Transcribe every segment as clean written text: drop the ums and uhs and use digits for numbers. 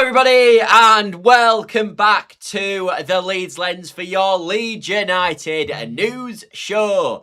everybody, and welcome back to the Leeds Lens for your Leeds United news show.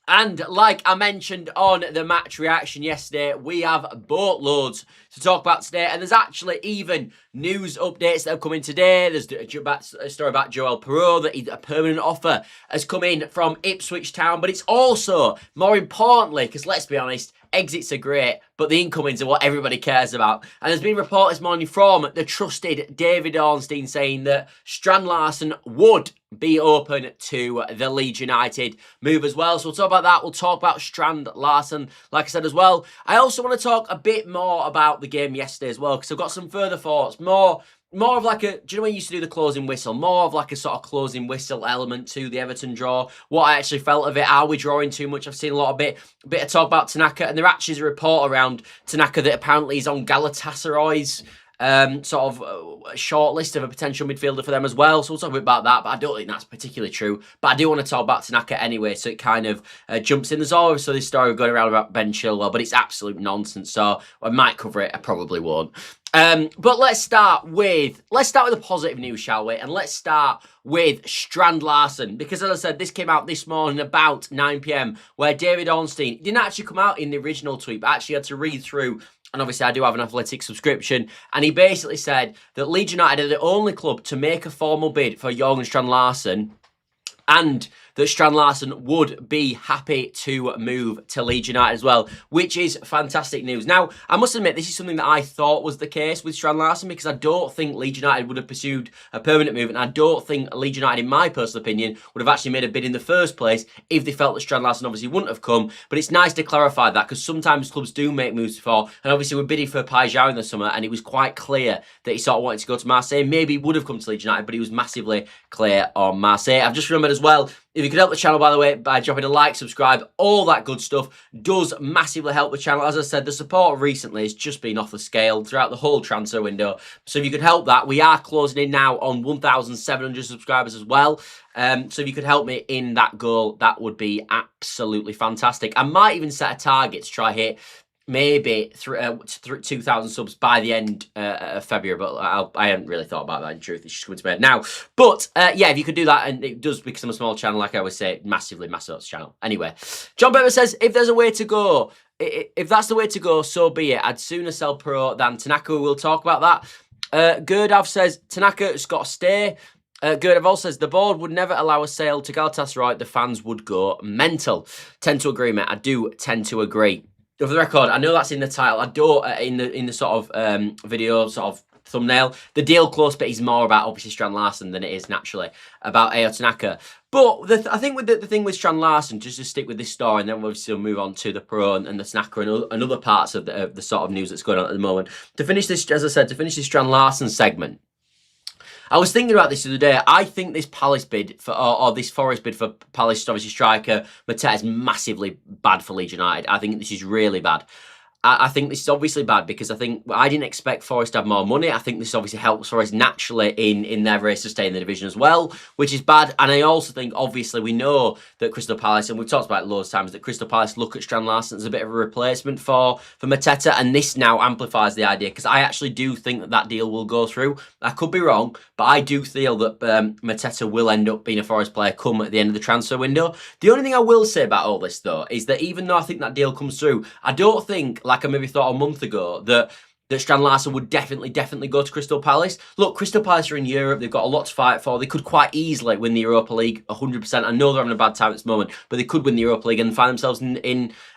And like I mentioned on the match reaction yesterday, we have boatloads to talk about today. And there's actually even news updates that have come in today. There's a story about Piroe, that a permanent offer has come in from Ipswich Town. But it's also, more importantly, because let's be honest, exits are great, but the incomings are what everybody cares about. And there's been a report this morning from the trusted David Ornstein saying that Strand Larson would be open to the Leeds United move as well. So we'll talk about that. We'll talk about Strand Larsson, like I said as well. I also want to talk a bit more about the game yesterday as well, because I've got some further thoughts. More of like a, do you know when you used to do the closing whistle? More of like a sort of closing whistle element to the Everton draw. What I actually felt of it. Are we drawing too much? I've seen a bit of talk about Tanaka, and there actually is a report around Tanaka that apparently is on Galatasaray's short list of a potential midfielder for them as well. So we'll talk a bit about that, but I don't think that's particularly true. But I do want to talk about Tanaka anyway, so it kind of jumps in. There's always this story going around about Ben Chilwell, but it's absolute nonsense. So I might cover it. I probably won't. But let's start with the positive news, shall we? And let's start with Strand Larsson, because as I said, this came out this morning about 9 p.m, where David Ornstein didn't actually come out in the original tweet, but actually had to read through. And obviously I do have an Athletic subscription. And he basically said that Leeds United are the only club to make a formal bid for Jørgen Strand Larsen, and that Strand Larsson would be happy to move to Leeds United as well, which is fantastic news. Now, I must admit, this is something that I thought was the case with Strand Larsson, because I don't think Leeds United would have pursued a permanent move, and I don't think Leeds United, in my personal opinion, would have actually made a bid in the first place if they felt that Strand Larsson obviously wouldn't have come. But it's nice to clarify that, because sometimes clubs do make moves before, and obviously we're bidding for Piroe in the summer, and it was quite clear that he sort of wanted to go to Marseille. Maybe he would have come to Leeds United, but he was massively clear on Marseille. I've just remembered as well, if you could help the channel, by the way, by dropping a like, subscribe, all that good stuff does massively help the channel. As I said, the support recently has just been off the scale throughout the whole transfer window. So if you could help that, we are closing in now on 1,700 subscribers as well. So if you could help me in that goal, that would be absolutely fantastic. I might even set a target to try hit maybe 2,000 subs by the end of February, but I haven't really thought about that in truth. It's just coming to me now. But yeah, if you could do that, and it does, because I'm a small channel, like I always say, massively helps the channel. Anyway, John Pepper says, if there's a way to go, if that's the way to go, so be it. I'd sooner sell Piroe than Tanaka. We'll talk about that. Gerdav says, Tanaka's got to stay. Gerdav also says, the board would never allow a sale to Galatasaray. The fans would go mental. Tend to agree, mate. I do tend to agree. For the record, I know that's in the title. I don't in the sort of video sort of thumbnail. The deal close bit is more about obviously Strand Larsson than it is naturally about Ao Tanaka. But I think with the thing with Strand Larsson, just to stick with this story, and then obviously we'll move on to the Piroe and the Tanaka and other parts of the sort of news that's going on at the moment. To finish this, as I said, to finish this Strand Larsson segment, I was thinking about this the other day. I think this Palace bid for, or this Forest bid for Palace, obviously striker Mateta, is massively bad for Leeds United. I think this is really bad. I think this is obviously bad because I think I didn't expect Forest to have more money. I think this obviously helps Forest naturally in their race to stay in the division as well, which is bad. And I also think, obviously, we know that Crystal Palace, and we've talked about it loads of times, that Crystal Palace look at Strand Larsson as a bit of a replacement for Mateta, and this now amplifies the idea, because I actually do think that deal will go through. I could be wrong, but I do feel that Mateta will end up being a Forest player come at the end of the transfer window. The only thing I will say about all this, though, is that even though I think that deal comes through, I don't think, like I maybe thought a month ago, that Strand Larsson would definitely go to Crystal Palace. Look, Crystal Palace are in Europe. They've got a lot to fight for. They could quite easily win the Europa League 100%. I know they're having a bad time at this moment, but they could win the Europa League and find themselves win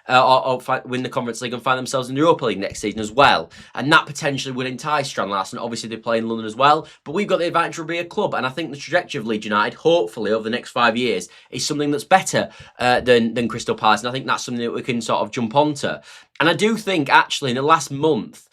the Conference League and find themselves in the Europa League next season as well. And that potentially would entice Strand Larsson. Obviously, they play in London as well. But we've got the advantage of being a club. And I think the trajectory of Leeds United, hopefully, over the next 5 years, is something that's better than Crystal Palace. And I think that's something that we can sort of jump onto. And I do think, actually, in the last month,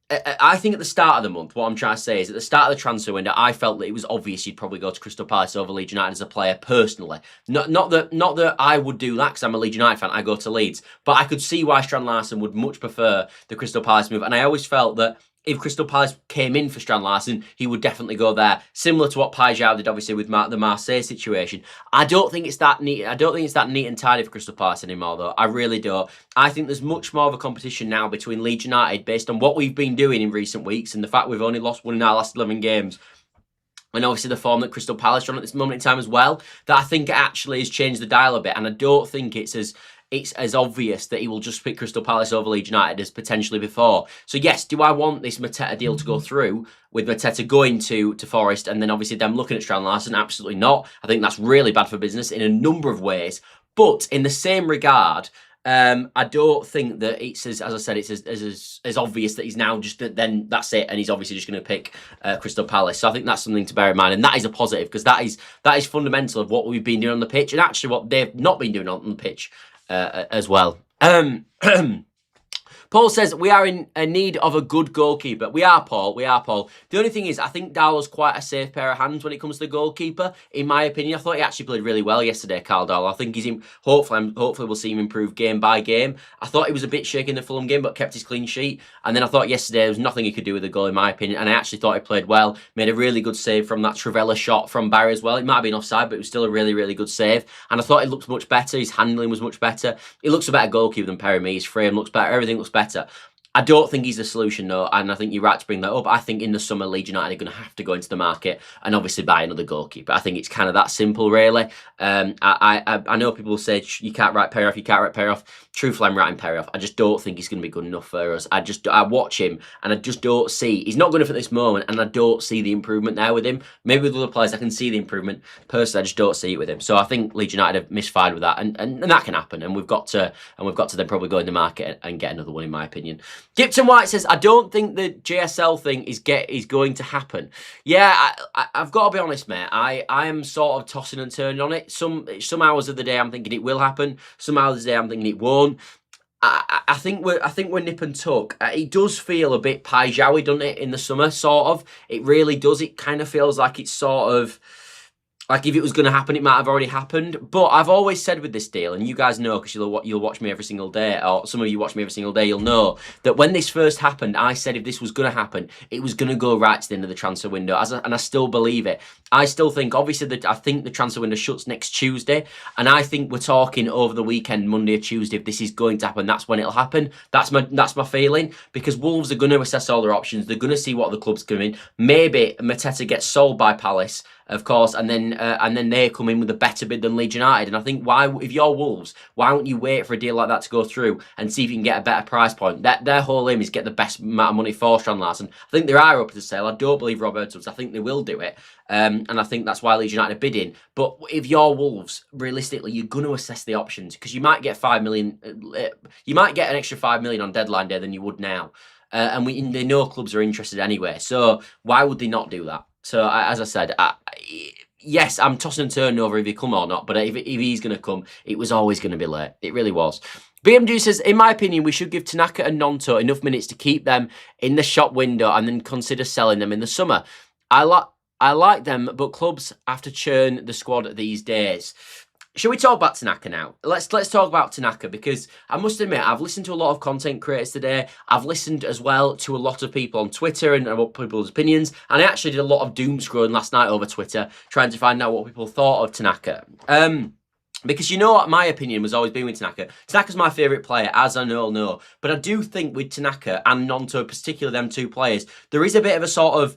I think at the start of the month, what I'm trying to say is at the start of the transfer window, I felt that it was obvious he'd probably go to Crystal Palace over Leeds United as a player personally. Not that I would do that because I'm a Leeds United fan. I go to Leeds, but I could see why Strand Larsson would much prefer the Crystal Palace move, and I always felt that if Crystal Palace came in for Strand Larsen, he would definitely go there. Similar to what Piroe did, obviously, with the Marseille situation. I don't think it's that neat. I don't think it's that neat and tidy for Crystal Palace anymore, though. I really don't. I think there's much more of a competition now between Leeds United, based on what we've been doing in recent weeks and the fact we've only lost one in our last 11 games. And obviously the form that Crystal Palace are on at this moment in time as well, that I think actually has changed the dial a bit. And I don't think it's as obvious that he will just pick Crystal Palace over Leeds United as potentially before. So yes, do I want this Mateta deal to go through, with Mateta going to Forest and then obviously them looking at Strand Larsson? Absolutely not. I think that's really bad for business in a number of ways. But in the same regard, I don't think that it's as I said, it's as obvious that he's now just then that's it, and he's obviously just going to pick Crystal Palace. So I think that's something to bear in mind, and that is a positive, because that is fundamental of what we've been doing on the pitch, and actually what they've not been doing on the pitch as well. Paul says, we are in need of a good goalkeeper. We are, Paul. We are, Paul. The only thing is, I think Darlow's quite a safe pair of hands when it comes to the goalkeeper, in my opinion. I thought he actually played really well yesterday, Carl Darlow. I think he's in, hopefully we'll see him improve game by game. I thought he was a bit shaky in the Fulham game, but kept his clean sheet. And then I thought yesterday there was nothing he could do with the goal, in my opinion. And I actually thought he played well. Made a really good save from that Trivella shot from Barry as well. It might have been offside, but it was still a really, really good save. And I thought he looked much better. His handling was much better. He looks a better goalkeeper than Piroe. His frame looks better. Everything looks better. I don't think he's the solution, though, and I think you're right to bring that up. I think in the summer, Leeds United are going to have to go into the market and obviously buy another goalkeeper. I think it's kind of that simple, really. I know people say you can't write Piroe off, you can't write Piroe off. Truthfully, I'm writing Piroe off. I just don't think he's going to be good enough for us. I watch him, and I just don't see, he's not good enough at this moment, and I don't see the improvement there with him. Maybe with other players, I can see the improvement. Personally, I just don't see it with him. So I think Leeds United have misfired with that, and that can happen, and we've got to then probably go in the market and get another one, in my opinion. Gibson White says, I don't think the JSL thing is going to happen. Yeah, I've got to be honest, mate. I am sort of tossing and turning on it. Some hours of the day I'm thinking it will happen. Some hours of the day I'm thinking it won't. I think we're nip and tuck. It does feel a bit Piroe, doesn't it, in the summer, sort of. It really does. It kind of feels like it's sort of, like if it was going to happen, it might have already happened. But I've always said with this deal, and you guys know because you'll watch me every single day, or some of you watch me every single day, you'll know that when this first happened, I said if this was going to happen, it was going to go right to the end of the transfer window, and I still believe it. I still think, obviously, I think the transfer window shuts next Tuesday, and I think we're talking over the weekend, Monday or Tuesday, if this is going to happen, that's when it'll happen. That's my feeling, because Wolves are going to assess all their options. They're going to see what the club's coming. Maybe Mateta gets sold by Palace, of course, and then they come in with a better bid than Leeds United. And I think, if you're Wolves, why don't you wait for a deal like that to go through and see if you can get a better price point? Their whole aim is get the best amount of money for Strand Larsson. I think there are open to sale. I don't believe Roberto's. I think they will do it. And I think that's why Leeds United are bidding. But if you're Wolves, realistically, you're going to assess the options, because you might get 5 million. You might get an extra 5 million on deadline day than you would now. And they know clubs are interested anyway. So why would they not do that? So, as I said, yes, I'm tossing and turning over if he come or not. But if he's going to come, it was always going to be late. It really was. BMG says, in my opinion, we should give Tanaka and Nonto enough minutes to keep them in the shop window and then consider selling them in the summer. I like them, but clubs have to churn the squad these days. Shall we talk about Tanaka now? Let's talk about Tanaka, because I must admit, I've listened to a lot of content creators today. I've listened as well to a lot of people on Twitter and about people's opinions. And I actually did a lot of doom scrolling last night over Twitter, trying to find out what people thought of Tanaka. Because you know what my opinion was always been with Tanaka. Tanaka's my favourite player, as I all know. But I do think with Tanaka and Nonto, particularly them two players, there is a bit of a sort of,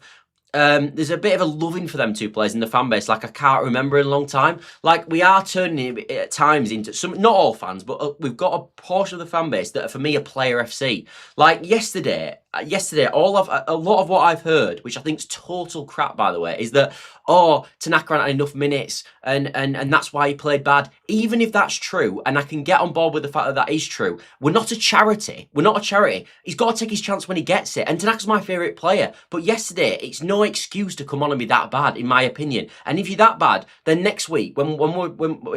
there's a bit of a loving for them two players in the fan base, like I can't remember in a long time. Like, we are turning it at times into some, not all fans, but we've got a portion of the fan base that for me are player FC. Like yesterday, a lot of what I've heard, which I think is total crap, by the way, is that, oh, Tanaka hadn't had enough minutes and that's why he played bad. Even if that's true, and I can get on board with the fact that is true, we're not a charity. We're not a charity. He's got to take his chance when he gets it. And Tanaka's my favourite player. But yesterday, it's no excuse to come on and be that bad, in my opinion. And if you're that bad, then next week, when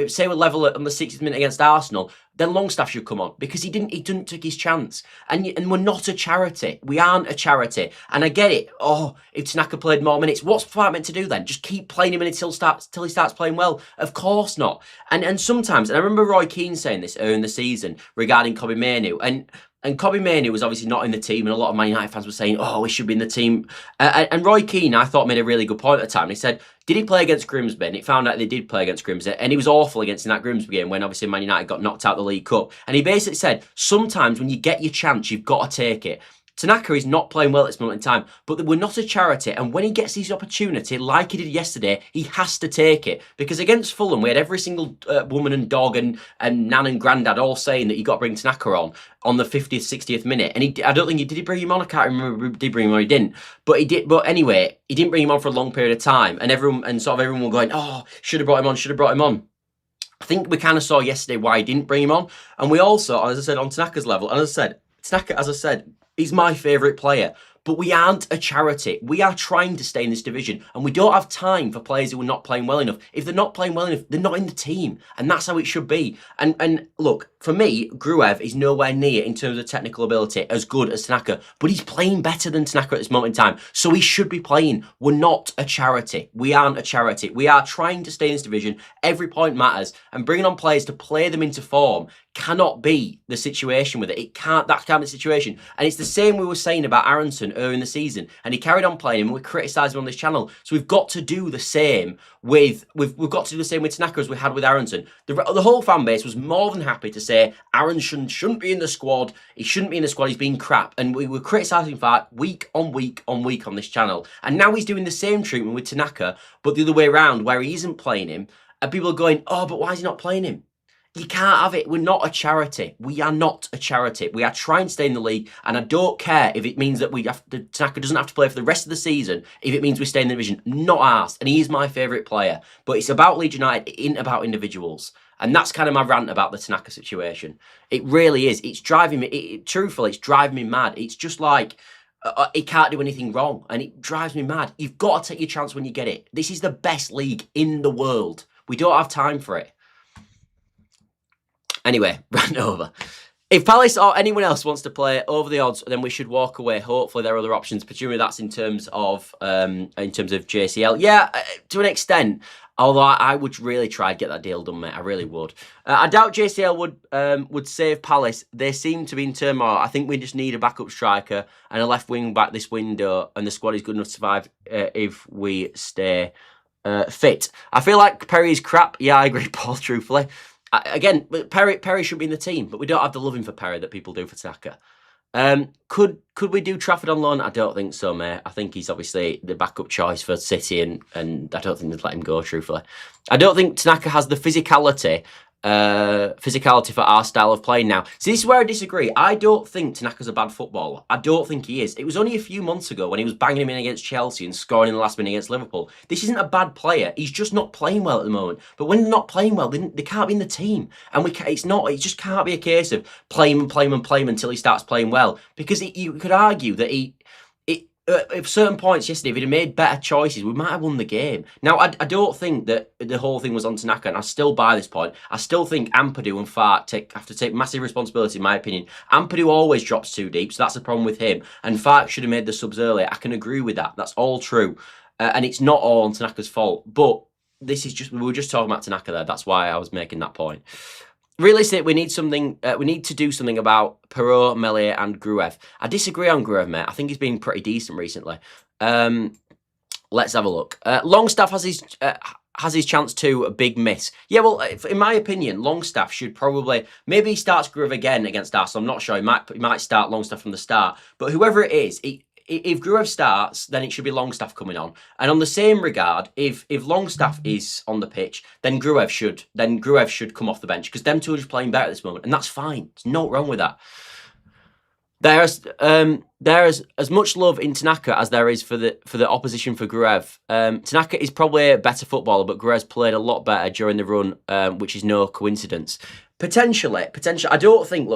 say we're level on the 60th minute against Arsenal, then Longstaff should come on, because he didn't take his chance. And we're not a charity. We aren't a charity. And I get it. Oh, if Tanaka played more minutes, what's Farke meant to do then? Just keep playing him until he starts playing well? Of course not. And sometimes, and I remember Roy Keane saying this earlier in the season regarding Kobe Mainoo, and And Kobe Mainoo was obviously not in the team, and a lot of Man United fans were saying, oh, he should be in the team. And Roy Keane, I thought, made a really good point at the time. He said, did he play against Grimsby? And it found out they did play against Grimsby. And he was awful against in that Grimsby game when obviously Man United got knocked out of the League Cup. And he basically said, sometimes when you get your chance, you've got to take it. Tanaka is not playing well at this moment in time, but we're not a charity. And when he gets his opportunity, like he did yesterday, he has to take it. Because against Fulham, we had every single woman and dog and nan and granddad all saying that you got to bring Tanaka on the 50th, 60th minute. And I don't think did he bring him on? I can't remember if he did bring him on or he didn't. But he did. But anyway, he didn't bring him on for a long period of time. And everyone were going, oh, should have brought him on, should have brought him on. I think we kind of saw yesterday why he didn't bring him on. And we also, as I said, on Tanaka's level, and as I said, Tanaka, as I said, he's my favourite player. But we aren't a charity. We are trying to stay in this division. And we don't have time for players who are not playing well enough. If they're not playing well enough, they're not in the team. And that's how it should be. And look, for me, Gruev is nowhere near, in terms of technical ability, as good as Tanaka. But he's playing better than Tanaka at this moment in time. So he should be playing. We're not a charity. We aren't a charity. We are trying to stay in this division. Every point matters. And bringing on players to play them into form cannot be the situation with it. That can't be the situation. And it's the same we were saying about Aronson earlier in the season. And he carried on playing him, and we criticised him on this channel. So we've got to do the same with we've got to do the same with Tanaka as we had with Aronson. The whole fan base was more than happy to say Aronson shouldn't be in the squad. He shouldn't be in the squad. He's been crap. And we were criticising Farke week on week on week on this channel. And now he's doing the same treatment with Tanaka, but the other way around, where he isn't playing him. And people are going, oh, but why is he not playing him? You can't have it. We're not a charity. We are not a charity. We are trying to stay in the league, and I don't care if it means that Tanaka doesn't have to play for the rest of the season, if it means we stay in the division. Not asked. And he is my favourite player. But it's about Leeds United, it ain't about individuals. And that's kind of my rant about the Tanaka situation. It really is. It's driving me, truthfully, it's driving me mad. It's just like, he can't do anything wrong, and it drives me mad. You've got to take your chance when you get it. This is the best league in the world. We don't have time for it. Anyway, rant over. If Palace or anyone else wants to play over the odds, then we should walk away. Hopefully there are other options. Presumably that's in terms of JCL. Yeah, to an extent. Although I would really try to get that deal done, mate. I really would. I doubt JCL would save Palace. They seem to be in turmoil. I think we just need a backup striker and a left wing back this window, and the squad is good enough to survive if we stay fit. I feel like Perry's crap. Yeah, I agree, Paul, truthfully. Again, Perry should be in the team, but we don't have the loving for Perry that people do for Tanaka. Could we do Trafford on loan? I don't think so, mate. I think he's obviously the backup choice for City, and I don't think they'd let him go, truthfully. I don't think Tanaka has the physicality for our style of playing now. See, this is where I disagree. I don't think Tanaka's a bad footballer. I don't think he is. It was only a few months ago when he was banging him in against Chelsea and scoring in the last minute against Liverpool. This isn't a bad player. He's just not playing well at the moment. But when they're not playing well, they can't be in the team. And it just can't be a case of play him until he starts playing well. Because you could argue that at certain points yesterday, if he'd have made better choices, we might have won the game. Now, I don't think that the whole thing was on Tanaka, and I still buy this point. I still think Ampadu and Farke have to take massive responsibility, in my opinion. Ampadu always drops too deep, so that's the problem with him. And Farke should have made the subs earlier. I can agree with that. That's all true. And it's not all on Tanaka's fault. But we were just talking about Tanaka there. That's why I was making that point. Realistically, we need something. We need to do something about Piroe, Meslier, and Gruev. I disagree on Gruev, mate. I think he's been pretty decent recently. Let's have a look. Longstaff has his chance to a big miss. Yeah, well, in my opinion, Longstaff should probably maybe he starts Gruev again against Arsenal. I'm not sure. He might start Longstaff from the start. But whoever it is, if Gruev starts, then it should be Longstaff coming on. And on the same regard, if Longstaff is on the pitch, then Gruev should come off the bench, because them two are just playing better at this moment, and that's fine. There's no wrong with that. There is as much love in Tanaka as there is for the opposition for Gruev. Tanaka is probably a better footballer, but Gruev's played a lot better during the run, which is no coincidence. Potentially. I don't think.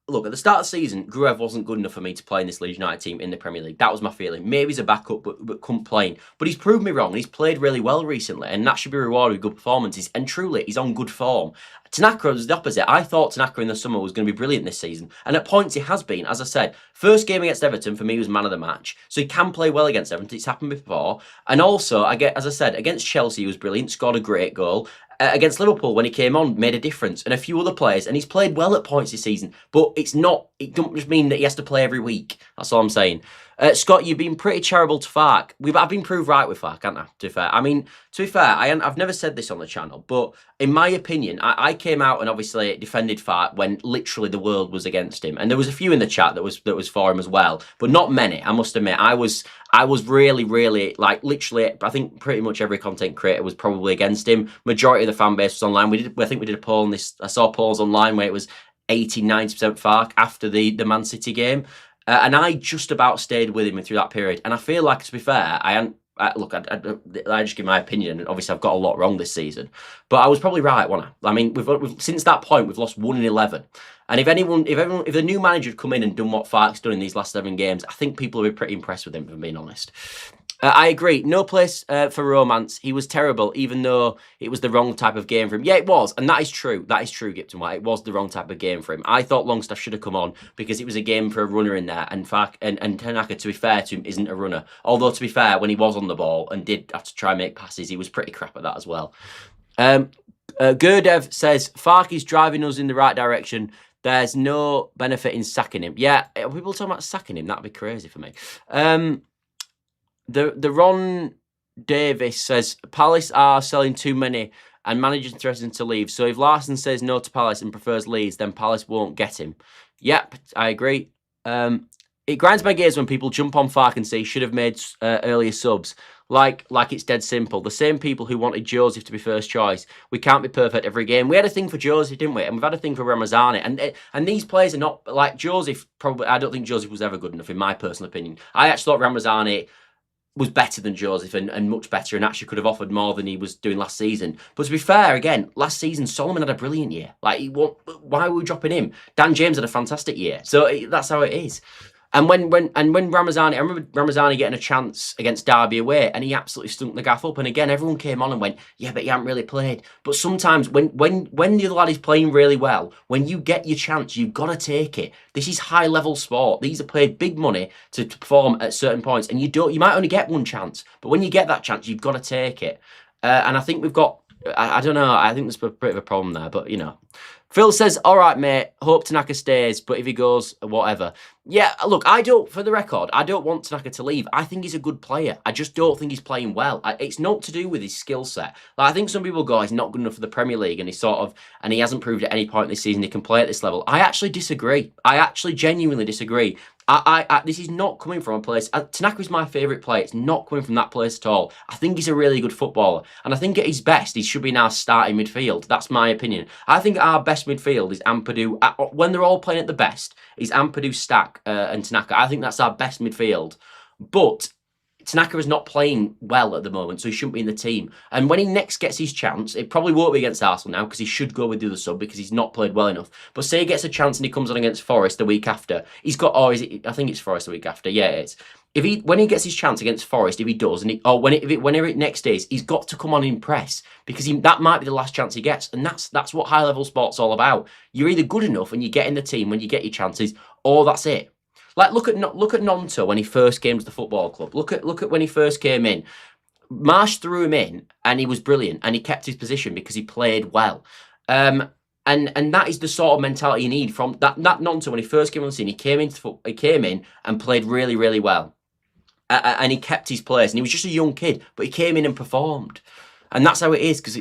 Look, at the start of the season, Gruev wasn't good enough for me to play in this Leeds United team in the Premier League. That was my feeling. Maybe he's a backup, but couldn't play. But he's proved me wrong. He's played really well recently, and that should be rewarded with good performances. And truly, he's on good form. Tanaka was the opposite. I thought Tanaka in the summer was going to be brilliant this season. And at points he has been, as I said. First game against Everton, for me, was man of the match. So he can play well against Everton. It's happened before. And also, as I said, against Chelsea, he was brilliant. Scored a great goal. Against Liverpool, when he came on, made a difference. And a few other players. And he's played well at points this season. But it don't just mean that he has to play every week. That's all I'm saying. Scott, you've been pretty terrible to Farke. I've been proved right with Farke, haven't I? To be fair, I've never said this on the channel, but in my opinion, I came out and obviously defended Farke when literally the world was against him, and there was a few in the chat that was for him as well, but not many. I must admit, I was really like literally. I think pretty much every content creator was probably against him. Majority of the fan base was online. I think we did a poll on this. I saw polls online where it was 80-90% Farke after the Man City game. And I just about stayed with him through that period. And I feel like, to be fair, I just give my opinion, and obviously I've got a lot wrong this season. But I was probably right, wasn't I? I mean, we've since that point, we've lost 1 in 11. And if the new manager had come in and done what Farke's done in these last 7 games, I think people would be pretty impressed with him, if I'm being honest. I agree. No place for romance. He was terrible, even though it was the wrong type of game for him. Yeah, it was. And that is true. That is true, Gipton White. It was the wrong type of game for him. I thought Longstaff should have come on because it was a game for a runner in there. And Farke and Tanaka, to be fair to him, isn't a runner. Although, to be fair, when he was on the ball and did have to try and make passes, he was pretty crap at that as well. Gurdev says, Farke is driving us in the right direction. There's no benefit in sacking him. Yeah, are people talking about sacking him? That'd be crazy for me. The Ron Davis says, Palace are selling too many and managers threatening to leave. So if Larsen says no to Palace and prefers Leeds, then Palace won't get him. Yep, I agree. It grinds my gears when people jump on Farke and say he should have made earlier subs. Like it's dead simple. The same people who wanted Joseph to be first choice. We can't be perfect every game. We had a thing for Joseph, didn't we? And we've had a thing for Ramazani. And these players are not like Joseph. Probably, I don't think Joseph was ever good enough, in my personal opinion. I actually thought Ramazani was better than Joseph and much better, and actually could have offered more than he was doing last season. But to be fair, again, last season Solomon had a brilliant year. Like, why were we dropping him? Dan James had a fantastic year, so that's how it is. And when Ramazani, I remember Ramazani getting a chance against Derby away, and he absolutely stunk the gaff up. And again, everyone came on and went, yeah, but he hasn't really played. But sometimes when the other lad is playing really well, when you get your chance, you've got to take it. This is high level sport. These are paid big money to perform at certain points, and you might only get one chance. But when you get that chance, you've got to take it. And I think we've got, I don't know, I think there's a bit of a problem there, but you know. Phil says, all right, mate, hope Tanaka stays, but if he goes, whatever. Yeah, look, for the record, I don't want Tanaka to leave. I think he's a good player. I just don't think he's playing well. It's not to do with his skill set. Like, I think some people go, he's not good enough for the Premier League, and he hasn't proved at any point this season he can play at this level. I actually disagree. I actually genuinely disagree. This is not coming from a place. Tanaka is my favourite player. It's not coming from that place at all. I think he's a really good footballer, and I think at his best, he should be now starting midfield. That's my opinion. I think our best midfield is Ampadu. When they're all playing at the best, is Ampadu, Stack, and Tanaka. I think that's our best midfield. But Tanaka is not playing well at the moment, so he shouldn't be in the team. And when he next gets his chance, it probably won't be against Arsenal now, because he should go with the other sub, because he's not played well enough. But say he gets a chance and he comes on against Forest the week after, he's got, I think it's Forest the week after, yeah, it is. When he gets his chance against Forest, if he does, whenever it next is, he's got to come on and impress, because that might be the last chance he gets, and that's what high level sport's all about. You're either good enough and you get in the team when you get your chances, or that's it. Like, look at Nonto when he first came to the football club. Look at when he first came in. Marsh threw him in, and he was brilliant, and he kept his position because he played well. And that is the sort of mentality you need from that Nonto when he first came on the scene. He came in and played really, really well, and he kept his place. And he was just a young kid, but he came in and performed. And that's how it is, because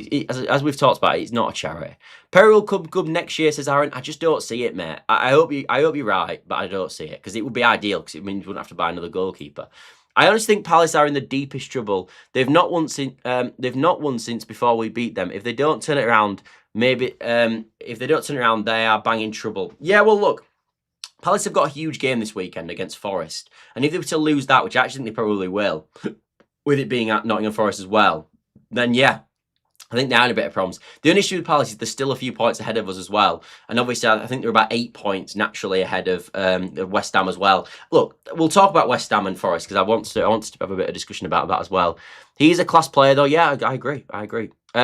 as we've talked about, it's not a charity. Piroe will come next year, says Aaron. I just don't see it, mate. I hope you're right, but I don't see it, because it would be ideal, because it means we wouldn't have to buy another goalkeeper. I honestly think Palace are in the deepest trouble. They've not won since before we beat them. If they don't turn it around, they are banging trouble. Yeah, well, look, Palace have got a huge game this weekend against Forest, and if they were to lose that, which I actually think they probably will, with it being at Nottingham Forest as well, then yeah, I think they're in a bit of problems. The only issue with Palace is they're still a few points ahead of us as well. And obviously, I think they're about 8 points naturally ahead of West Ham as well. Look, we'll talk about West Ham and Forest, because I want to have a bit of discussion about that as well. He's a class player, though. Yeah, I agree.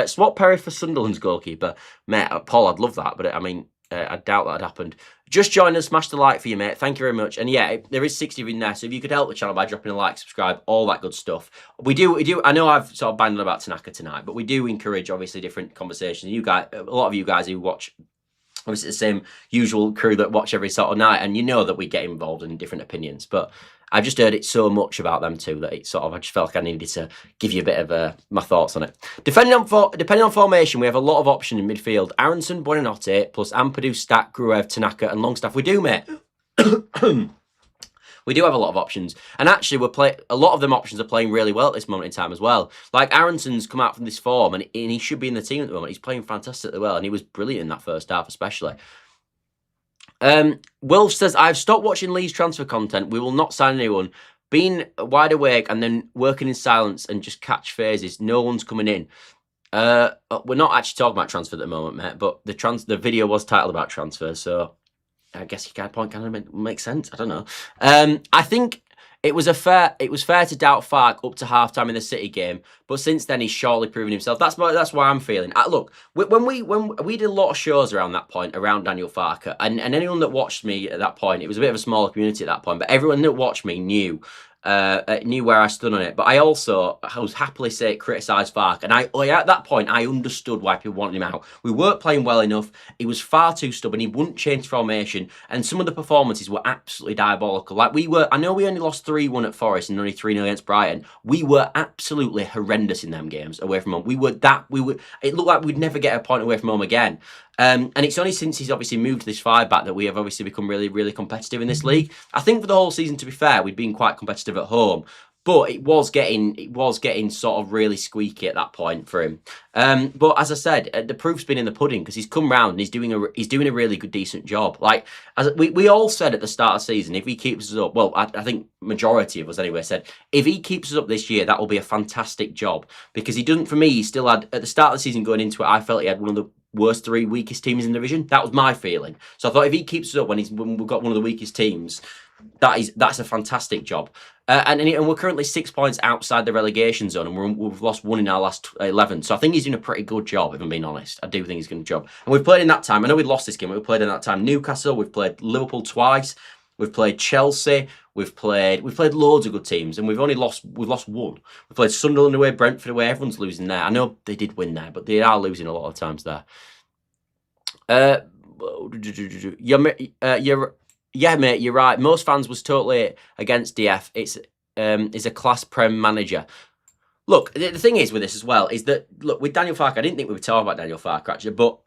Swap Perry for Sunderland's goalkeeper. Mate, Paul, I'd love that, but I mean, I doubt that had happened. Just join us, smash the like for you, mate. Thank you very much. And yeah, there is 60 in there, so if you could help the channel by dropping a like, subscribe, all that good stuff. We do. I know I've sort of banged on about Tanaka tonight, but we do encourage, obviously, different conversations. You guys, a lot of you guys who watch, obviously the same usual crew that watch every sort of night, and you know that we get involved in different opinions, but I just heard it so much about them too that it sort of, I just felt like I needed to give you a bit of my thoughts on it. Depending on formation, we have a lot of options in midfield. Aronson, Buonanotte, plus Ampadu, Stack, Gruev, Tanaka, and Longstaff. We do, mate. We do have a lot of options, and actually, a lot of them options are playing really well at this moment in time as well. Like Aronson's come out from this form, and he should be in the team at the moment. He's playing fantastically well, and he was brilliant in that first half, especially. Wolf says, I've stopped watching Leeds transfer content. We will not sign anyone. Being wide awake and then working in silence and just catch phases. No one's coming in. We're not actually talking about transfer at the moment, mate, but the video was titled about transfer, so I guess your point kind of makes sense. I don't know. I think it was fair to doubt Farke up to half-time in the City game, but since then he's surely proven himself. That's why I'm feeling. Look, when we did a lot of shows around that point, around Daniel Farke, and anyone that watched me at that point, it was a bit of a smaller community at that point, but everyone that watched me knew where I stood on it. But I was happily criticised Farke, and at that point I understood why people wanted him out. We weren't playing well enough. He was far too stubborn. He wouldn't change formation, and some of the performances were absolutely diabolical. Like I know we only lost 3-1 at Forest and only 3-0 against Brighton. We were absolutely horrendous in them games away from home. It looked like we'd never get a point away from home again. And it's only since he's obviously moved this 5-back that we have obviously become really, really competitive in this league. I think for the whole season, to be fair, we'd been quite competitive at home, but it was getting sort of really squeaky at that point for him. But as I said, the proof's been in the pudding, because he's come round and he's doing a really good, decent job. Like as we all said at the start of the season, if he keeps us up, well, I think majority of us anyway said, if he keeps us up this year, that will be a fantastic job, because he doesn't. For me, he still had at the start of the season going into it, I felt he had one of the worst 3 weakest teams in the division. That was my feeling. So I thought if he keeps us up when we've got one of the weakest teams, that's a fantastic job. And we're currently 6 points outside the relegation zone, and we've lost 1 in our last 11. So I think he's doing a pretty good job, if I'm being honest. I do think he's doing a job. And we've played in that time. I know we lost this game, but we played in that time Newcastle. We've played Liverpool twice. We've played Chelsea. We've played loads of good teams, and we've lost 1. We've played Sunderland away, Brentford away. Everyone's losing there. I know they did win there, but they are losing a lot of times there. Yeah, mate, you're right. Most fans was totally against DF. It's a class Prem manager. Look, the thing is with this as well is that, look, with Daniel Farke, I didn't think we would talk about Daniel Farke actually, but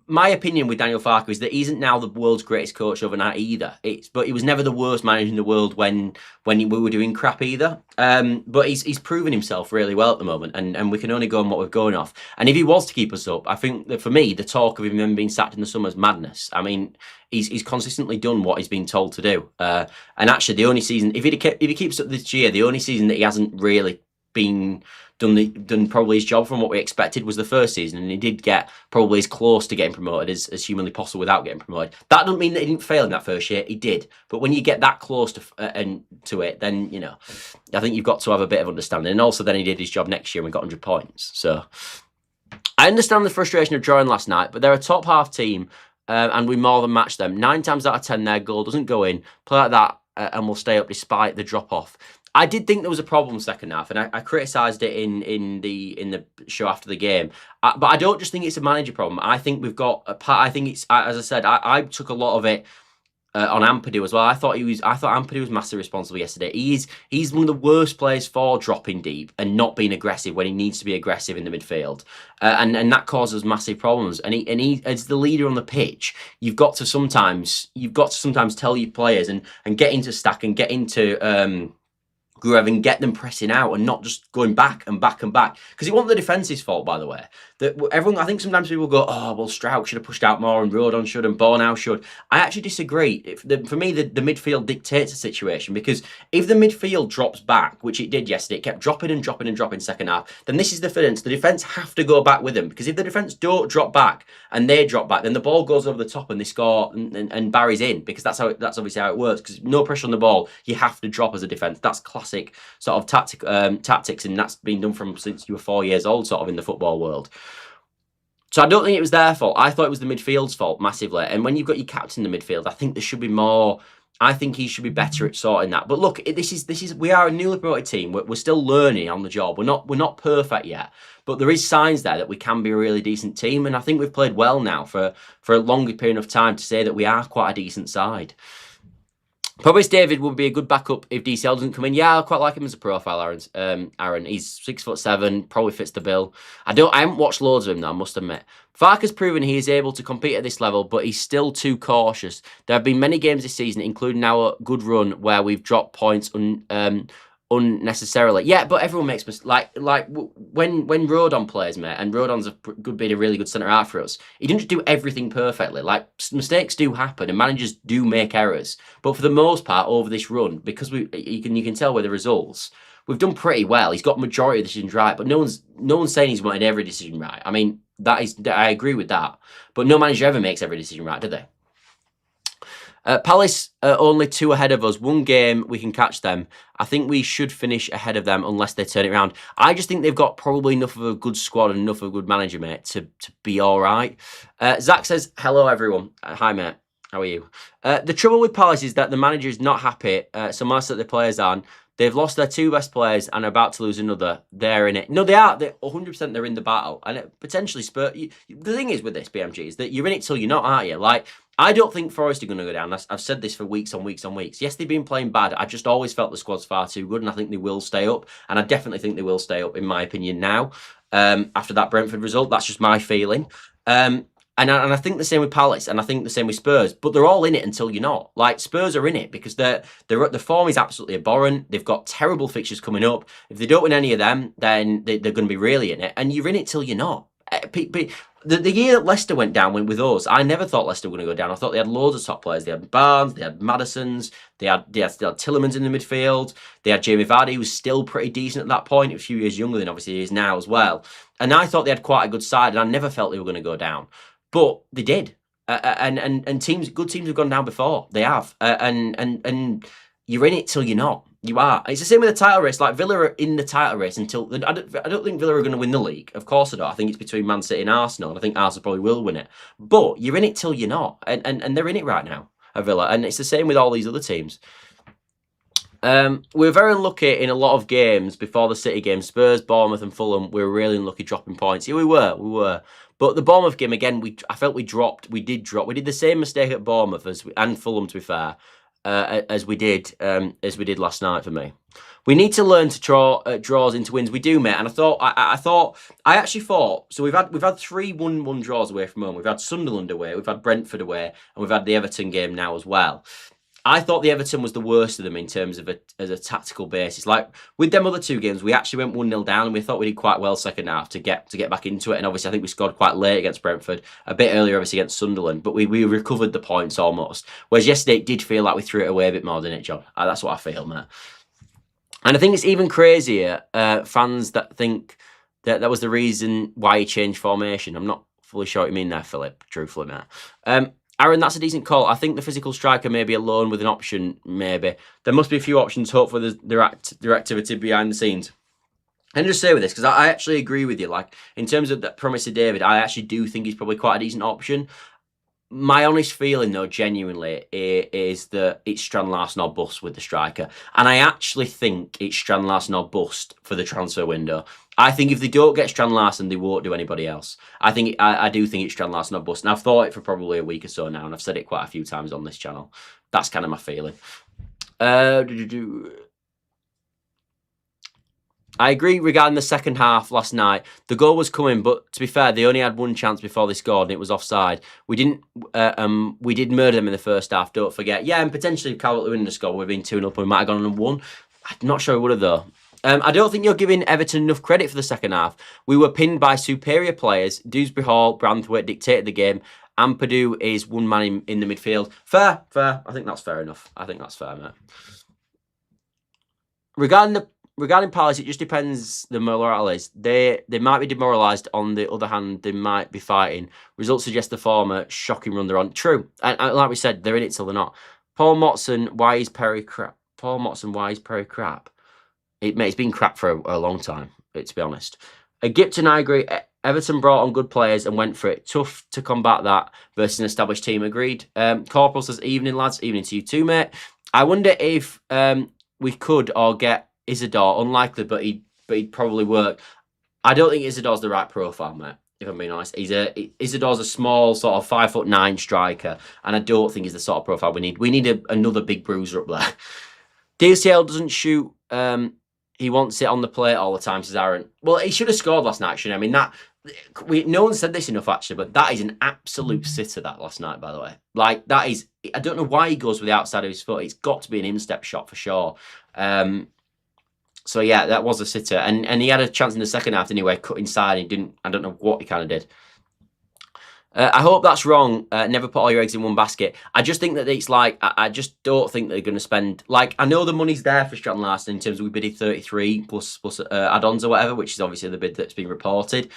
my opinion with Daniel Farke is that he isn't now the world's greatest coach overnight either. But he was never the worst manager in the world when we were doing crap either. But he's proven himself really well at the moment, and we can only go on what we're going off. And if he was to keep us up, I think that for me, the talk of him being sacked in the summer is madness. I mean, he's consistently done what he's been told to do. And actually, the only season, if he keeps up this year, the only season that he hasn't really been done probably his job from what we expected was the first season, and he did get probably as close to getting promoted as humanly possible without getting promoted. That doesn't mean that he didn't fail in that first year. He did, but when you get that close to it, then you know, I think you've got to have a bit of understanding. And also, then he did his job next year and we got 100 points. So I understand the frustration of drawing last night, but they're a top half team, and we more than matched them. 9 times out of 10, their goal doesn't go in. Play like that, and we'll stay up despite the drop off. I did think there was a problem second half, and I criticised it in the show after the game. But I don't just think it's a manager problem. I think we've got a part. I think it's, as I said, I took a lot of it on Ampadu as well. I thought Ampadu was massively responsible yesterday. He's one of the worst players for dropping deep and not being aggressive when he needs to be aggressive in the midfield, and that causes massive problems. And he as the leader on the pitch, you've got to sometimes tell your players and get into Stack and get into Gruev and get them pressing out and not just going back and back and back. Because it wasn't the defence's fault, by the way. everyone, I think sometimes people go, oh, well, Strauch should have pushed out more and Rodon should and Bornau should. I actually disagree. For me, the midfield dictates the situation, because if the midfield drops back, which it did yesterday, it kept dropping and dropping and dropping second half, then this is the difference. The defence have to go back with them, because if the defence don't drop back and they drop back, then the ball goes over the top and they score and Barry's in, because that's obviously how it works, because no pressure on the ball, you have to drop as a defence. That's classic sort of tactics, and that's been done from since you were 4 years old, sort of, in the football world. So I don't think it was their fault. I thought it was the midfield's fault massively. And when you've got your captain in the midfield, I think there should be more. I think he should be better at sorting that. But look, this is we are a newly promoted team. We're still learning on the job. We're not perfect yet, but there is signs there that we can be a really decent team. And I think we've played well now for a longer period of time to say that we are quite a decent side. Probably David would be a good backup if DCL doesn't come in. Yeah, I quite like him as a profile, Aaron. He's 6'7", probably fits the bill. I haven't watched loads of him though, I must admit. Farke's proven he is able to compete at this level, but he's still too cautious. There have been many games this season, including our good run, where we've dropped points unnecessarily. Yeah, but everyone makes mistakes. Like when Rodon plays, mate, and Rodon's been a really good centre half for us. He didn't do everything perfectly. Like, mistakes do happen, and managers do make errors. But for the most part, over this run, because you can tell with the results, we've done pretty well. He's got majority of the decisions right, but no one's saying he's wanted every decision right. I mean, I agree with that. But no manager ever makes every decision right, do they? Palace are only 2 ahead of us. 1 game, we can catch them. I think we should finish ahead of them unless they turn it around. I just think they've got probably enough of a good squad and enough of a good manager, mate, to be all right. Zach says, hello, everyone. Hi, mate. How are you? The trouble with Palace is that the manager is not happy, so most of the players aren't. They've lost their 2 best players and are about to lose another. They're in it. No, they are. They're 100%. They're in the battle, and potentially Spurs. The thing is with this BMG is that you're in it till you're not, aren't you? Like, I don't think Forest are going to go down. I've said this for weeks on weeks on weeks. Yes, they've been playing bad. I just always felt the squad's far too good, and I think they will stay up. And I definitely think they will stay up, in my opinion, now. After that Brentford result, that's just my feeling. And I think the same with Palace, and I think the same with Spurs. But they're all in it until you're not. Like, Spurs are in it because the form is absolutely abhorrent. They've got terrible fixtures coming up. If they don't win any of them, then they're going to be really in it. And you're in it till you're not. The year that Leicester went down with us, I never thought Leicester were going to go down. I thought they had loads of top players. They had Barnes, they had Maddisons, they had Tillemans in the midfield. They had Jamie Vardy, who was still pretty decent at that point, a few years younger than obviously he is now as well. And I thought they had quite a good side, and I never felt they were going to go down. But they did. And good teams have gone down before. They have. And you're in it till you're not. You are. It's the same with the title race. Like, Villa are in the title race until... I don't think Villa are going to win the league. Of course I don't. I think it's between Man City and Arsenal. And I think Arsenal probably will win it. But you're in it till you're not. And they're in it right now, Villa. And it's the same with all these other teams. We were very unlucky in a lot of games before the City game. Spurs, Bournemouth and Fulham, we were really unlucky dropping points. Yeah, we were. But the Bournemouth game, again, I felt we dropped. We did drop. We did the same mistake at Bournemouth and Fulham, to be fair, as we did last night for me. We need to learn to draw draws into wins. We do, mate. And I actually thought. So we've had 3 1-1 draws away from home. We've had Sunderland away. We've had Brentford away, and we've had the Everton game now as well. I thought the Everton was the worst of them in terms of as a tactical basis. Like, with them other 2 games, we actually went 1-0 down, and we thought we did quite well second half to get back into it. And obviously, I think we scored quite late against Brentford, a bit earlier obviously against Sunderland, but we recovered the points almost. Whereas yesterday, it did feel like we threw it away a bit more, didn't it, John? That's what I feel, mate. And I think it's even crazier, fans that think that was the reason why he changed formation. I'm not fully sure what you mean there, Philip, truthfully, mate. Aaron, that's a decent call. I think the physical striker may be alone with an option, maybe. There must be a few options. Hopefully their activity behind the scenes. And just say with this, because I actually agree with you. Like, in terms of that promise of David, I actually do think he's probably quite a decent option. My honest feeling, though, genuinely, is that it's Strand Larsson or bust with the striker. And I actually think it's Strand Larsson or bust for the transfer window. I think if they don't get Strand Larsson, they won't do anybody else. I do think it's Strand Larsson or bust. And I've thought it for probably a week or so now, and I've said it quite a few times on this channel. That's kind of my feeling. I agree regarding the second half last night. The goal was coming, but to be fair, they only had 1 chance before they scored, and it was offside. We did murder them in the first half, don't forget. Yeah, and potentially if Calvert-Lewin had scored, we'd have been 2-0 up, and we might have gone on and won. I'm not sure we would have, though. I don't think you're giving Everton enough credit for the second half. We were pinned by superior players. Dewsbury Hall, Branthwaite dictated the game. Ampadu is one man in the midfield. Fair. I think that's fair enough. I think that's fair, mate. Regarding Palace, it just depends the morale is. They might be demoralised. On the other hand, they might be fighting. Results suggest the former. Shocking run they're on. True. And like we said, they're in it till they're not. Paul Motson, why is Perry crap? It's been crap for a long time, to be honest. Gipton, I agree. Everton brought on good players and went for it. Tough to combat that versus an established team. Agreed. Corporal says, evening, lads. Evening to you too, mate. I wonder if we could or get Isidore. Unlikely, but he'd probably work. I don't think Isidore's the right profile, mate, if I'm being honest. Isidore's a small, sort of 5'9" striker, and I don't think he's the sort of profile we need. We need another big bruiser up there. DCL doesn't shoot. He wants it on the plate all the time, says Aaron. Well, he should have scored last night, actually. I mean, no one said this enough, actually, but that is an absolute sitter, that last night, by the way. Like, that is... I don't know why he goes with the outside of his foot. It's got to be an instep shot for sure. So, yeah, that was a sitter. And he had a chance in the second half anyway, cut inside. He didn't... I don't know what he kind of did. I hope that's wrong. Never put all your eggs in one basket. I just think that it's like, I just don't think they're going to spend, like, I know the money's there for Strand Larsson in terms of we bidded 33 plus add-ons or whatever, which is obviously the bid that's been reported.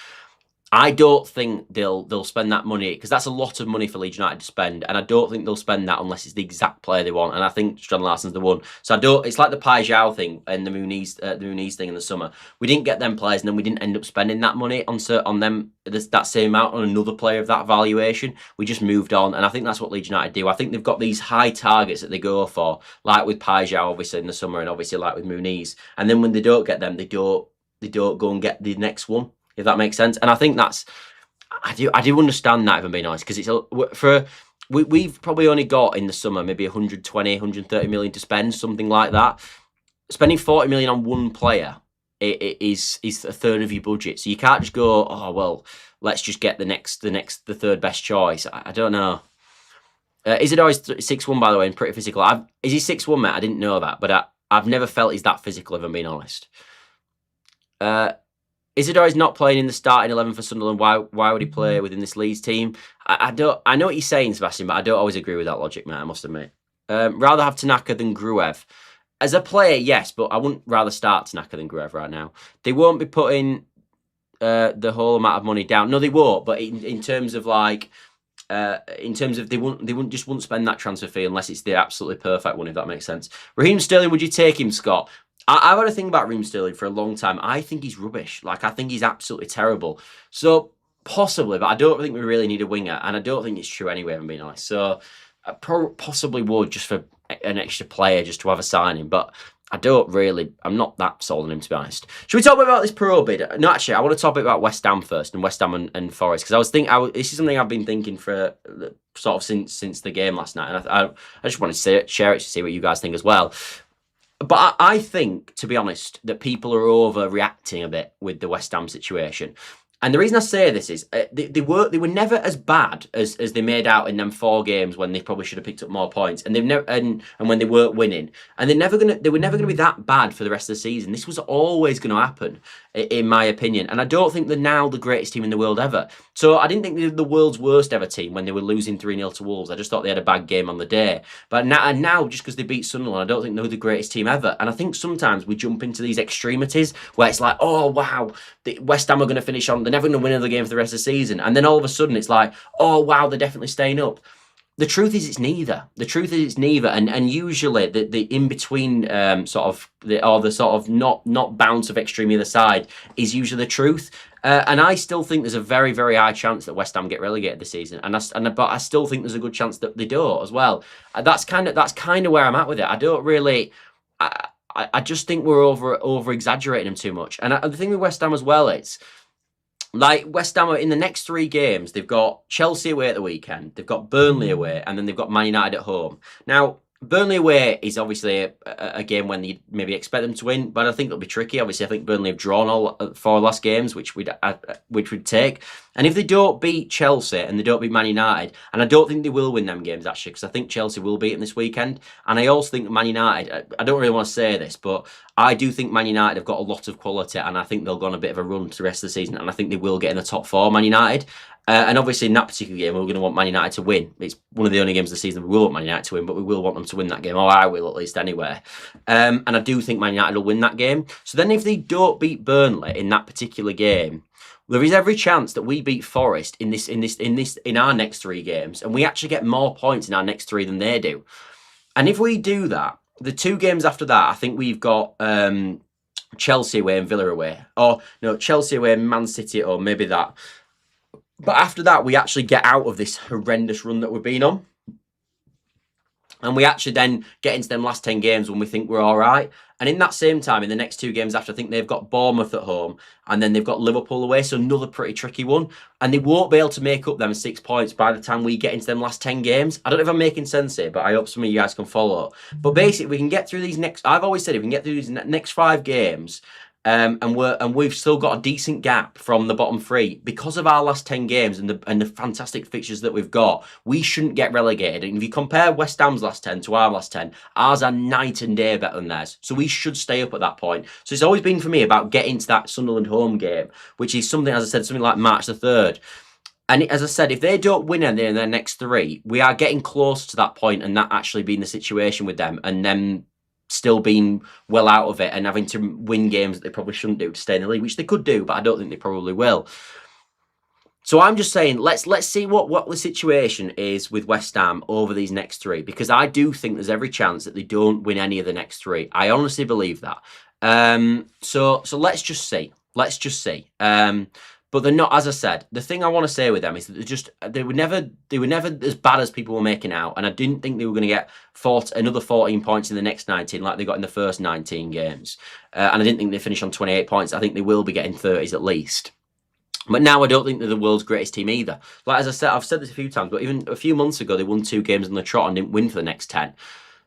I don't think they'll spend that money, because that's a lot of money for Leeds United to spend, and I don't think they'll spend that unless it's the exact player they want, and I think Strand Larsson's the one. So it's like the Piroe thing and the Muniz thing in the summer. We didn't get them players, and then we didn't end up spending that money on them, that same amount on another player of that valuation. We just moved on, and I think that's what Leeds United do. I think they've got these high targets that they go for, like with Piroe obviously in the summer, and obviously like with Muniz, and then when they don't get them, they don't go and get the next one, if that makes sense. And I think that's, I do understand that, if I'm being honest, because it's we've probably only got in the summer maybe 120, 130 million to spend, something like that. Spending 40 million on one player is a third of your budget, so you can't just go, oh well, let's just get the third best choice. I don't know. Isidore is 6'1", by the way, and pretty physical. Is he 6'1", mate? I didn't know that, but I've never felt he's that physical, if I'm being honest. Isidore is not playing in the starting 11 for Sunderland. Why would he play within this Leeds team? I know what you're saying, Sebastian, but I don't always agree with that logic, mate, I must admit. Rather have Tanaka than Gruev. As a player, yes, but I wouldn't rather start Tanaka than Gruev right now. They won't be putting the whole amount of money down. No, they won't, but in terms of like... in terms of they wouldn't spend that transfer fee unless it's the absolutely perfect one, if that makes sense. Raheem Sterling, would you take him, Scott? I've had a thing about Raheem Sterling for a long time. I think he's rubbish. Like, I think he's absolutely terrible. So, possibly, but I don't think we really need a winger, and I don't think it's true anyway, if I'm being honest. So, I possibly would, just for an extra player, just to have a signing, but I'm not that sold on him, to be honest. Should we talk about this Piroe bid? No, actually, I want to talk about West Ham first, and West Ham and Forest, because I was thinking, this is something I've been thinking for sort of since the game last night, and I just wanted to share it to see what you guys think as well. But I think, to be honest, that people are overreacting a bit with the West Ham situation. And the reason I say this is they were never as bad as they made out in them 4 games when they probably should have picked up more points, and they've never and when they weren't winning, and they were never gonna be that bad for the rest of the season. This was always going to happen, in my opinion. And I don't think they're now the greatest team in the world ever. So I didn't think they were the world's worst ever team when they were losing 3-0 to Wolves. I just thought they had a bad game on the day. But now just because they beat Sunderland, I don't think they're the greatest team ever. And I think sometimes we jump into these extremities where it's like, oh wow, the West Ham are going to finish on. They're never going to win another game for the rest of the season. And then all of a sudden it's like, oh wow, they're definitely staying up. The truth is it's neither. The truth is it's neither. And usually the in-between the sort of not bounce of extreme either side is usually the truth. And I still think there's a very, very high chance that West Ham get relegated this season. But I still think there's a good chance that they don't as well. That's kind of where I'm at with it. I don't really... I just think we're over exaggerating them too much. And the thing with West Ham as well, it's like West Ham in the next 3 games, they've got Chelsea away at the weekend, they've got Burnley away, and then they've got Man United at home. Now, Burnley away is obviously a game when you maybe expect them to win, but I think it'll be tricky. Obviously, I think Burnley have drawn all 4 last games, which we'd take. And if they don't beat Chelsea and they don't beat Man United, and I don't think they will win them games actually, because I think Chelsea will beat them this weekend, and I also think Man United, I don't really want to say this, but I do think Man United have got a lot of quality, and I think they'll go on a bit of a run to the rest of the season, and I think they will get in the top 4, Man United. And obviously in that particular game, we're going to want Man United to win. It's one of the only games of the season we will want Man United to win, but we will want them to win that game, or I will at least anyway. And I do think Man United will win that game. So then if they don't beat Burnley in that particular game, there is every chance that we beat Forest in our next 3 games, and we actually get more points in our next 3 than they do. And if we do that, the 2 games after that, I think we've got Chelsea away and Villa away, or no, Chelsea away and Man City, or maybe that. But after that, we actually get out of this horrendous run that we've been on. And we actually then get into them last 10 games when we think we're all right. And in that same time, in the next 2 games after, I think they've got Bournemouth at home and then they've got Liverpool away. So another pretty tricky one. And they won't be able to make up them 6 points by the time we get into them last 10 games. I don't know if I'm making sense here, but I hope some of you guys can follow. But basically, we can get through these next... I've always said if we can get through these next 5 games... and we've still got a decent gap from the bottom 3 because of our last 10 games and the fantastic fixtures that we've got. We shouldn't get relegated. And if you compare West Ham's last 10 to our last 10, ours are night and day better than theirs. So we should stay up at that point. So it's always been for me about getting to that Sunderland home game, which is something, as I said, something like March the 3rd. And as I said, if they don't win in their next 3, we are getting close to that point and that actually being the situation with them, and them still being well out of it and having to win games that they probably shouldn't do to stay in the league, which they could do, but I don't think they probably will. So I'm just saying, let's see what the situation is with West Ham over these next 3, because I do think there's every chance that they don't win any of the next 3. I honestly believe that. So let's just see. Let's just see. But they're not, as I said, the thing I want to say with them is that they were never as bad as people were making out. And I didn't think they were going to get another 14 points in the next 19 like they got in the first 19 games. And I didn't think they finished on 28 points. I think they will be getting 30s at least. But now I don't think they're the world's greatest team either. Like, as I said, I've said this a few times, but even a few months ago, they won 2 games on the trot and didn't win for the next 10.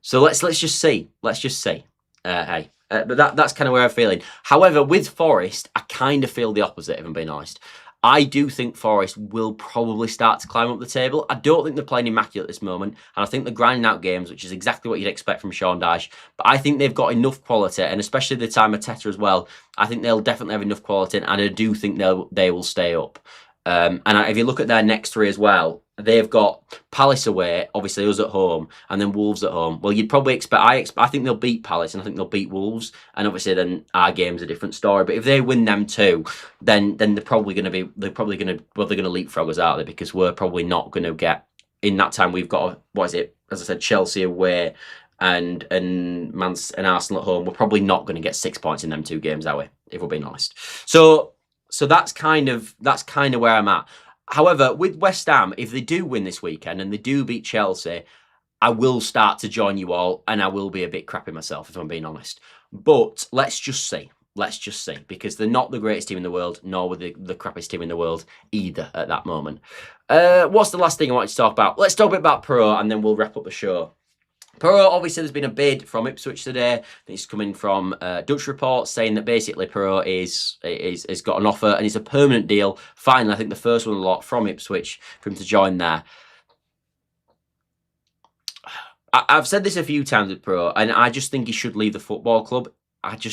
So let's just see. Let's just see. Hey. But that's kind of where I'm feeling. However, with Forest, I kind of feel the opposite, if I'm being honest. I do think Forest will probably start to climb up the table. I don't think they're playing immaculate at this moment. And I think they're grinding out games, which is exactly what you'd expect from Sean Dyche. But I think they've got enough quality, and especially the time of Teta as well, I think they'll definitely have enough quality, and I do think they will stay up. And if you look at their next 3 as well, they've got Palace away, obviously us at home, and then Wolves at home. Well, you'd probably expect... I think they'll beat Palace, and I think they'll beat Wolves, and obviously then our game's a different story. But if they win them too, then they're probably going to leapfrog us out there, because we're probably not going to get... In that time, we've got, as I said, Chelsea away and Arsenal at home. We're probably not going to get 6 points in them 2 games, are we? If we're being honest. So that's kind of where I'm at. However, with West Ham, if they do win this weekend and they do beat Chelsea, I will start to join you all, and I will be a bit crappy myself, if I'm being honest. But let's just see. Let's just see, because they're not the greatest team in the world, nor were the crappiest team in the world either at that moment. What's the last thing I wanted to talk about? Let's talk a bit about Piroe, and then we'll wrap up the show. Piroe, obviously, there's been a bid from Ipswich today. It's coming from Dutch reports saying that basically Piroe is got an offer and it's a permanent deal. Finally, I think the first one a lot from Ipswich for him to join there. I've said this a few times with Piroe, and I just think he should leave the football club. I do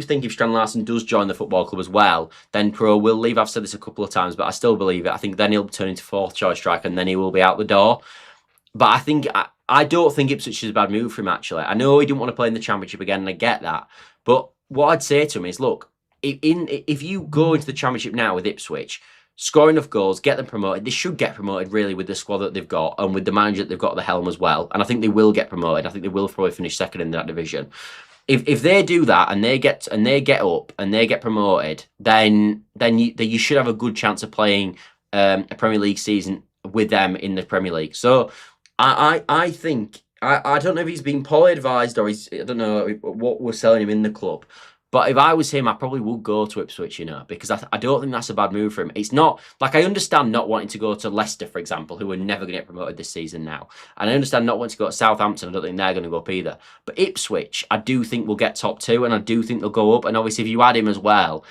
think if Strand Larsson does join the football club as well, then Piroe will leave. I've said this a couple of times, but I still believe it. I think then he'll turn into 4th choice striker, and then he will be out the door. But I don't think Ipswich is a bad move for him, actually. I know he didn't want to play in the Championship again, and I get that. But what I'd say to him is, look, if you go into the Championship now with Ipswich, score enough goals, get them promoted. They should get promoted, really, with the squad that they've got and with the manager that they've got at the helm as well. And I think they will get promoted. I think they will probably finish 2nd in that division. If they do that and they get up and they get promoted, then you should have a good chance of playing a Premier League season with them in the Premier League. So I think, I don't know if he's been poorly advised or I don't know what we're selling him in the club. But if I was him, I probably would go to Ipswich, because I don't think that's a bad move for him. It's not, like, I understand not wanting to go to Leicester, for example, who are never going to get promoted this season now. And I understand not wanting to go to Southampton. I don't think they're going to go up either. But Ipswich, I do think will get top 2, and I do think they'll go up. And obviously, if you add him as well,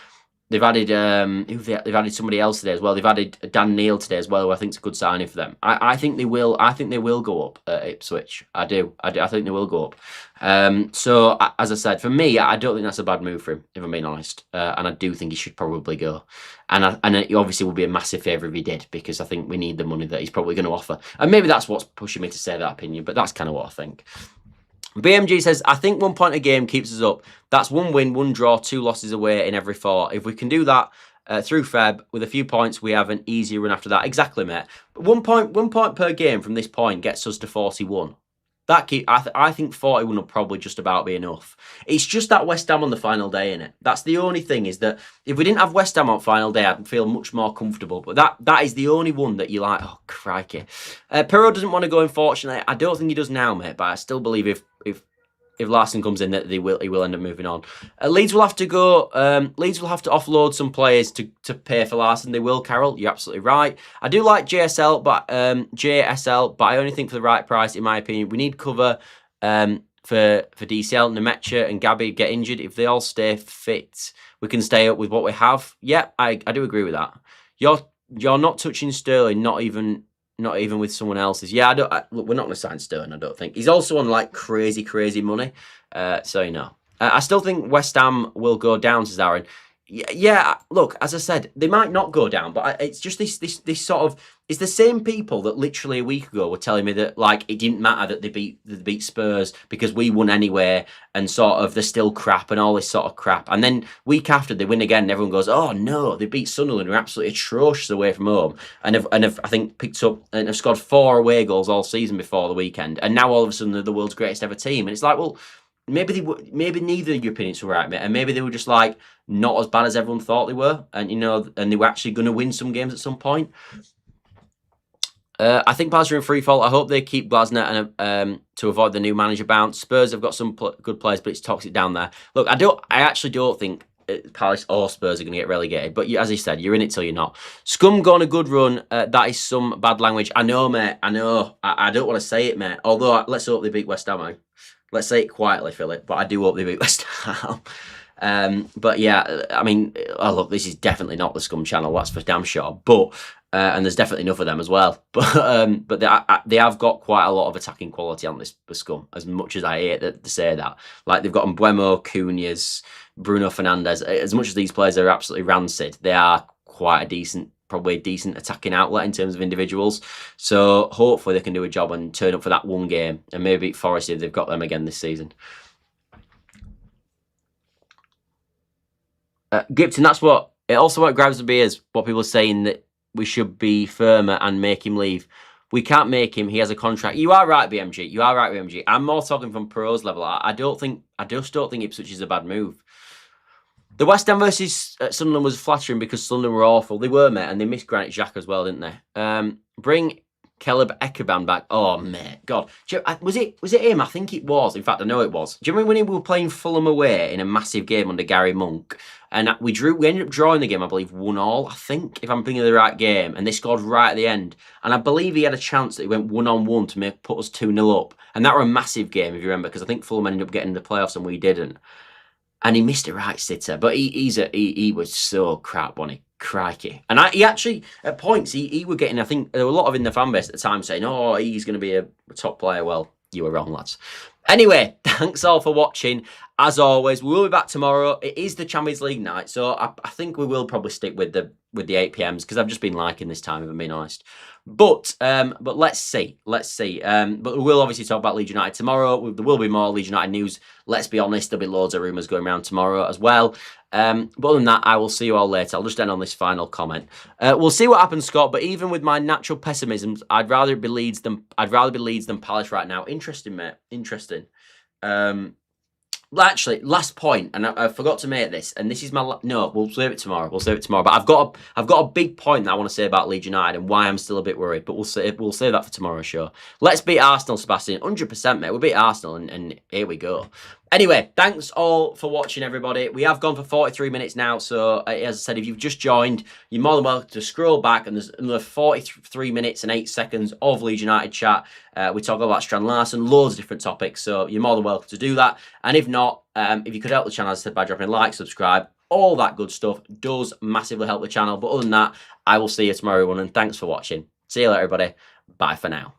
They've added they've added somebody else today as well. They've added Dan Neil today as well, who I think is a good signing for them. I think they will. I think they will go up at Ipswich. I do. I think they will go up. So as I said, for me, I don't think that's a bad move for him, if I'm being honest. And I do think he should probably go. And it obviously would be a massive favour if he did, because I think we need the money that he's probably going to offer. And maybe that's what's pushing me to say that opinion. But that's kind of what I think. BMG says, I think 1 point a game keeps us up. That's 1 win, 1 draw, 2 losses away in every 4. If we can do that through Feb with a few points, we have an easier run after that. Exactly, mate. But 1 point per game from this point gets us to 41. I think 41 will probably just about be enough. It's just that West Ham on the final day, innit? That's the only thing, is that if we didn't have West Ham on final day, I'd feel much more comfortable. But that is the only one that you're like, oh, crikey. Piroe doesn't want to go, unfortunately. I don't think he does now, mate, but I still believe if Larsen comes in, that he will end up moving on. Leeds will have to go. Leeds will have to offload some players to pay for Larsen. They will, Carol. You're absolutely right. I do like JSL, but I only think for the right price, in my opinion. We need cover for DCL, Nemecha, and Gabby get injured. If they all stay fit, we can stay up with what we have. Yeah, I do agree with that. You're not touching Sterling, not even with someone else's. Yeah, look, we're not going to sign Sterling, I don't think. He's also on like crazy money. So, you know. I still think West Ham will go down, says Aaron. Yeah, look, as I said, they might not go down, but it's just this sort of... It's the same people that literally a week ago were telling me that, like, it didn't matter that they beat Spurs because we won anyway, and sort of they're still crap and all this sort of crap. And then week after they win again, and everyone goes, oh no, they beat Sunderland, who are absolutely atrocious away from home, and have I think picked up and have scored 4 away goals all season before the weekend, and now all of a sudden they're the world's greatest ever team. And it's like, well, maybe neither of your opinions were right, mate, and maybe they were just like not as bad as everyone thought they were, and you know, and they were actually going to win some games at some point. I think Palace are in free fall. I hope they keep Glasner and to avoid the new manager bounce. Spurs have got some good players, but it's toxic down there. Look, I actually don't think Palace or Spurs are going to get relegated. But as I said, you're in it till you're not. Scum go on a good run. That is some bad language. I know, mate. I know. I don't want to say it, mate. Although, let's hope they beat West Ham. Let's say it quietly, Philip. But I do hope they beat West Ham. But yeah, I mean, oh look, this is definitely not the Scum channel. That's for damn sure. But and there's definitely enough of them as well. But they have got quite a lot of attacking quality on this Scum. As much as I hate to say that, like they've got Mbeumo, Cunhas, Bruno Fernandes. As much as these players are absolutely rancid, they are quite a decent. Probably a decent attacking outlet in terms of individuals. So hopefully they can do a job and turn up for that one game and maybe beat Forest if they've got them again this season. Gibson, that's what it also what grabs the beers. What people are saying that we should be firmer and make him leave. We can't make him. He has a contract. You are right, BMG. You are right, BMG. I'm more talking from Piroe's level. I just don't think Ipswich is a bad move. The West Ham versus Sunderland was flattering because Sunderland were awful. They were, mate, and they missed Granit Xhaka as well, didn't they? Bring Caleb Ekaban back. Oh, mate, God. Was it him? I think it was. In fact, I know it was. Do you remember when we were playing Fulham away in a massive game under Gary Monk? And we ended up drawing the game, I believe, 1-1, I think, if I'm thinking of the right game. And they scored right at the end. And I believe he had a chance that he went 1-on-1 to put us 2-0 up. And that were a massive game, if you remember, because I think Fulham ended up getting the playoffs and we didn't. And he missed a right sitter, but he was so crap, wasn't he? Crikey. And he actually, at points, he were getting, I think, there were a lot of in the fan base at the time saying, oh, he's going to be a top player. Well, you were wrong, lads. Anyway, thanks all for watching. As always, we will be back tomorrow. It is the Champions League night, so I think we will probably stick with the 8 PMs because I've just been liking this time, if I'm being honest. But let's see. But we will obviously talk about Leeds United tomorrow. There will be more Leeds United news. Let's be honest, there'll be loads of rumours going around tomorrow as well. But other than that, I will see you all later. I'll just end on this final comment. We'll see what happens, Scott. But even with my natural pessimism, I'd rather be Leeds than Palace right now. Interesting, mate. Interesting. Actually, last point, and I forgot to make this, and this is my no. We'll save it tomorrow. But I've got a big point that I want to say about Leeds United and why I'm still a bit worried. But we'll save that for tomorrow's show. Let's beat Arsenal, Sebastian. 100%, mate. We'll beat Arsenal, and here we go. Anyway, thanks all for watching, everybody. We have gone for 43 minutes now, so as I said, if you've just joined, you're more than welcome to scroll back, and there's another 43 minutes and 8 seconds of Leeds United chat. We talk about Strand Larsson, loads of different topics, so you're more than welcome to do that. And if not, if you could help the channel, as I said, by dropping a like, subscribe, all that good stuff does massively help the channel. But other than that, I will see you tomorrow, everyone, and thanks for watching. See you later, everybody. Bye for now.